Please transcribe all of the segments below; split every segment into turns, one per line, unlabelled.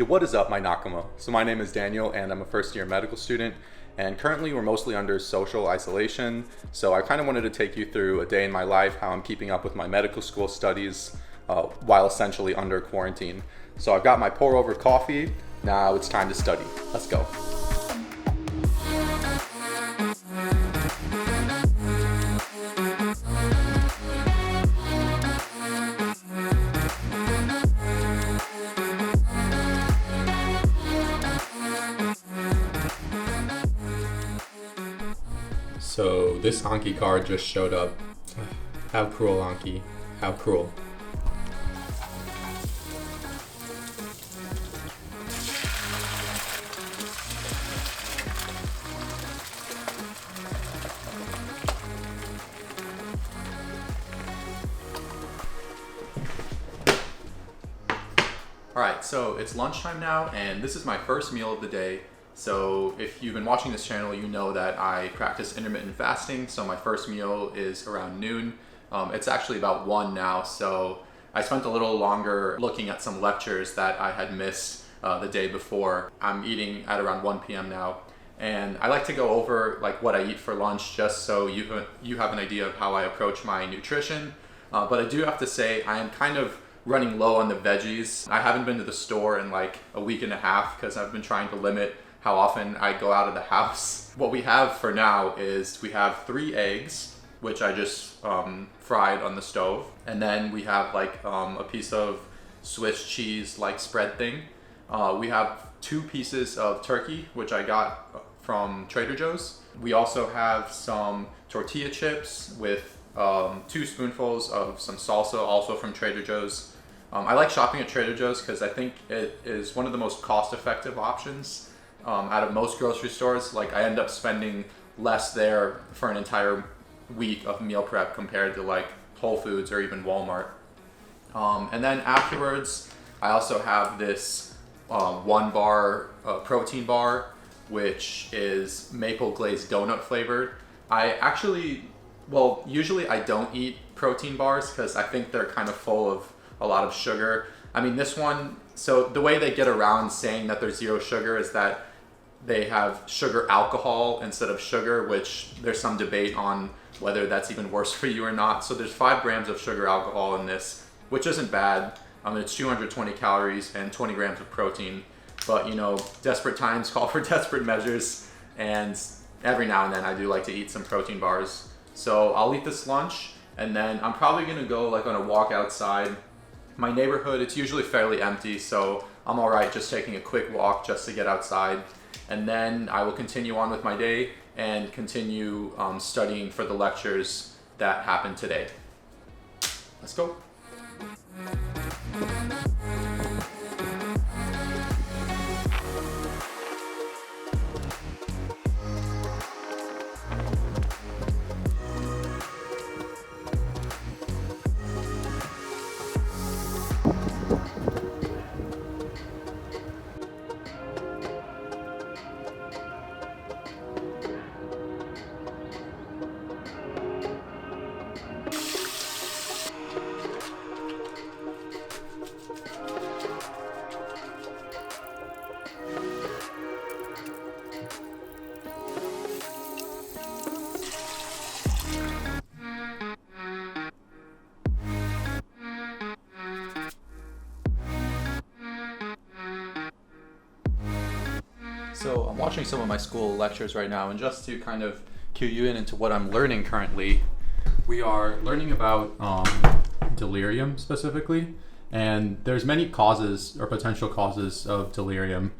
What is up, my Nakama? So my name is Daniel and I'm a first year medical student, and currently we're mostly under social isolation. So I kind of wanted to take you through a day in my life, how I'm keeping up with my medical school studies while essentially under quarantine. So I've got my pour over coffee. Now it's time to study. Let's go. So this Anki card just showed up. How cruel, Anki. How cruel. Alright, so it's lunchtime now, and this is my first meal of the day. So if you've been watching this channel, you know that I practice intermittent fasting. So my first meal is around noon. It's actually about 1 now, so I spent a little longer looking at some lectures that I had missed the day before. I'm eating at around 1 p.m. now, and I like to go over like what I eat for lunch just so you have an idea of how I approach my nutrition. But I do have to say I am kind of running low on the veggies. I haven't been to the store in like a week and a half because I've been trying to limit how often I go out of the house. What we have for now is we have 3 eggs, which I just fried on the stove. And then we have like a piece of Swiss cheese like spread thing. We have 2 pieces of turkey, which I got from Trader Joe's. We also have some tortilla chips with 2 spoonfuls of some salsa, also from Trader Joe's. I like shopping at Trader Joe's because I think it is one of the most cost-effective options out of most grocery stores. Like I end up spending less there for an entire week of meal prep compared to like Whole Foods or even Walmart. And then afterwards, I also have this 1 bar protein bar, which is maple glazed donut flavored. Usually I don't eat protein bars because I think they're kind of full of a lot of sugar. I mean, this one, so the way they get around saying that there's 0 sugar is that they have sugar alcohol instead of sugar, which there's some debate on whether that's even worse for you or not. So there's 5 grams of sugar alcohol in this, which isn't bad. It's 220 calories and 20 grams of protein. But you know, desperate times call for desperate measures, and every now and then I do like to eat some protein bars. So I'll eat this lunch, and then I'm probably gonna go like on a walk outside. My neighborhood, it's usually fairly empty, so I'm all right just taking a quick walk just to get outside. And then I will continue on with my day and continue studying for the lectures that happened today. Let's go. So I'm watching some of my school lectures right now, and just to kind of cue you into what I'm learning currently, we are learning about delirium specifically, and there's many causes or potential causes of delirium.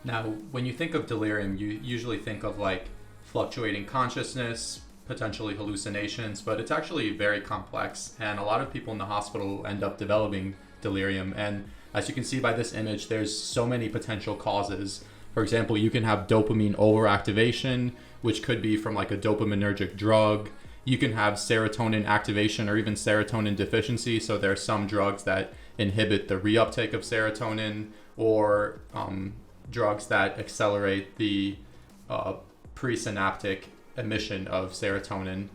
Now, when you think of delirium, you usually think of like fluctuating consciousness, potentially hallucinations, but it's actually very complex, and a lot of people in the hospital end up developing delirium. And as you can see by this image, there's so many potential causes. For example, you can have dopamine overactivation, which could be from like a dopaminergic drug. You can have serotonin activation or even serotonin deficiency. So there are some drugs that inhibit the reuptake of serotonin, or drugs that accelerate the presynaptic emission of serotonin.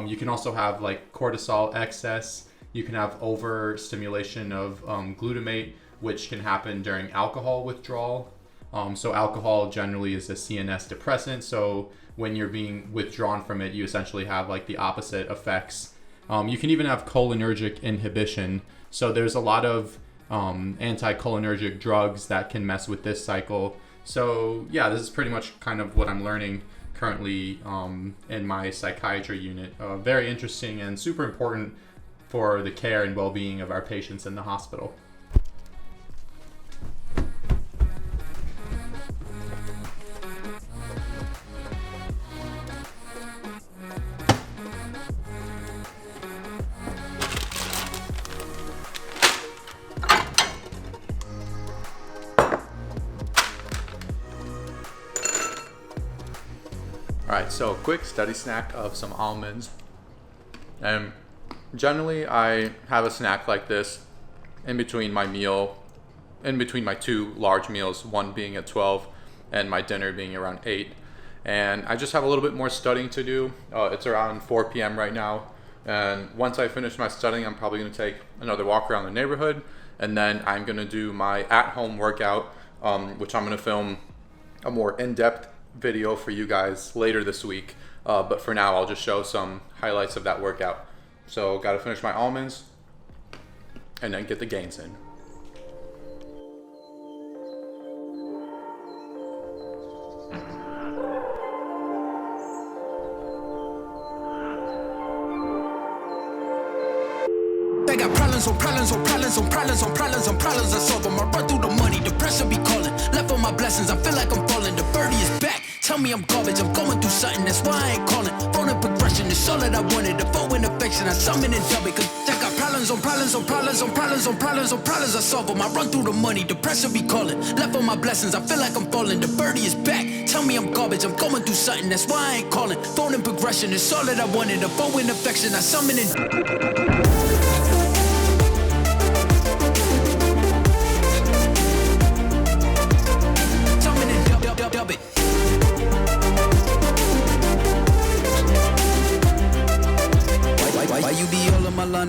You can also have like cortisol excess. You can have overstimulation of glutamate, which can happen during alcohol withdrawal. So alcohol generally is a CNS depressant. So when you're being withdrawn from it, you essentially have like the opposite effects. You can even have cholinergic inhibition. So there's a lot of anticholinergic drugs that can mess with this cycle. So yeah, this is pretty much kind of what I'm learning currently in my psychiatry unit. Very interesting and super important for the care and well-being of our patients in the hospital. Alright, so quick study snack of some almonds. And generally I have a snack like this in between my meal, in between my two large meals, one being at 12 and my dinner being around 8. And I just have a little bit more studying to do. It's around 4 p.m. right now. And once I finish my studying, I'm probably going to take another walk around the neighborhood. And then I'm going to do my at-home workout, which I'm going to film a more in-depth video for you guys later this week, but for now I'll just show some highlights of that workout. So gotta finish my almonds and then get the gains in.
I got problems on problems on problems on problems on problems on problems I solve them. I run through the money, the pressure be calling. Left on my blessings, I feel like I'm falling. The birdie is back, tell me I'm garbage. I'm going through something, that's why I ain't calling. Phone and progression is all that I wanted. The phone and affection, I summon and dub it. Cause I got problems on problems on problems on problems on problems on problems I solve them. I run through the money, the pressure be calling. Left on my blessings, I feel like I'm falling. The birdie is back, tell me I'm garbage. I'm going through something, that's why I ain't calling. Phone and progression is all that I wanted. The phone and affection, I summon and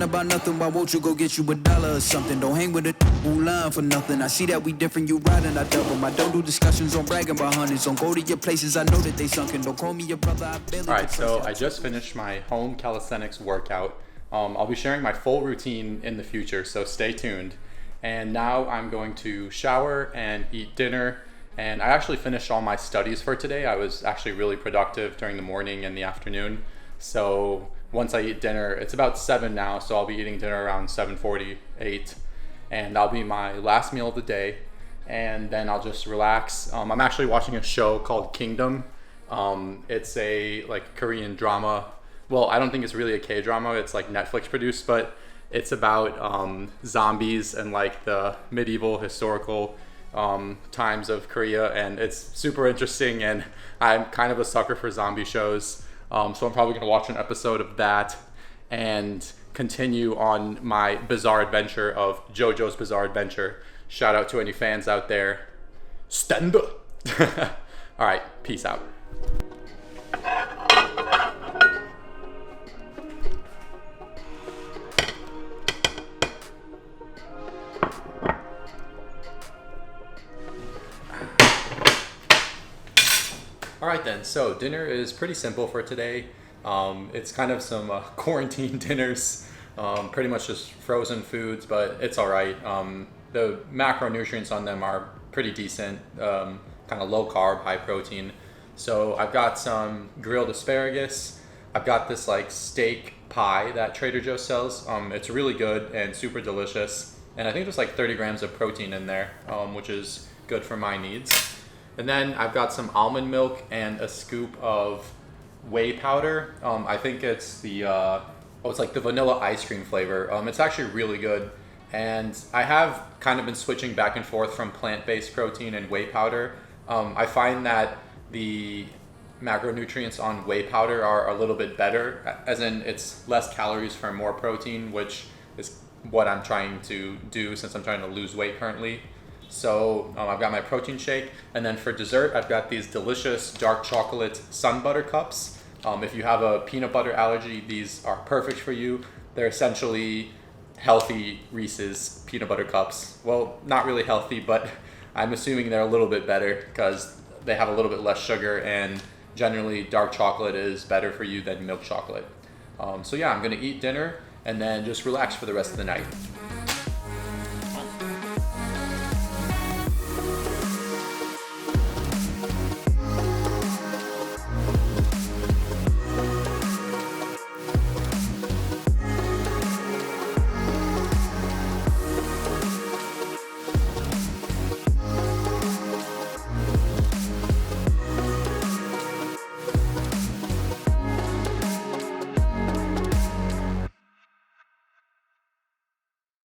about nothing, why won't you go get you $1 or something? Don't hang with a line for nothing. I see that we different, you riding, I double. I don't do discussions on bragging about hundreds. Don't go to your places, I know that they sunken. Don't call me your brother, I barely.
Alright, so I just finished my home calisthenics workout. I'll be sharing my full routine in the future, so stay tuned. And now I'm going to shower and eat dinner. And I actually finished all my studies for today. I was actually really productive during the morning and the afternoon. So once I eat dinner, it's about 7 now, so I'll be eating dinner around 7:48, and that'll be my last meal of the day, and then I'll just relax. I'm actually watching a show called Kingdom. It's a like Korean drama. Well, I don't think it's really a K-drama, it's like Netflix produced, but it's about zombies and like the medieval historical times of Korea, and it's super interesting, and I'm kind of a sucker for zombie shows. So I'm probably going to watch an episode of that and continue on my bizarre adventure of JoJo's Bizarre Adventure. Shout out to any fans out there. Stand up! All right, peace out. Alright then, so dinner is pretty simple for today. It's kind of some quarantine dinners, pretty much just frozen foods, but it's alright. The macronutrients on them are pretty decent, kind of low carb, high protein. So I've got some grilled asparagus. I've got this like steak pie that Trader Joe's sells. It's really good and super delicious. And I think there's like 30 grams of protein in there, which is good for my needs. And then I've got some almond milk and a scoop of whey powder. I think it's the, it's like the vanilla ice cream flavor. It's actually really good. And I have kind of been switching back and forth from plant-based protein and whey powder. I find that the macronutrients on whey powder are a little bit better, as in it's less calories for more protein, which is what I'm trying to do since I'm trying to lose weight currently. So I've got my protein shake, and then for dessert I've got these delicious dark chocolate sun butter cups. If you have a peanut butter allergy, these are perfect for you. They're essentially healthy Reese's peanut butter cups. Well, not really healthy, but I'm assuming they're a little bit better because they have a little bit less sugar, and generally dark chocolate is better for you than milk chocolate. So yeah, I'm gonna eat dinner and then just relax for the rest of the night.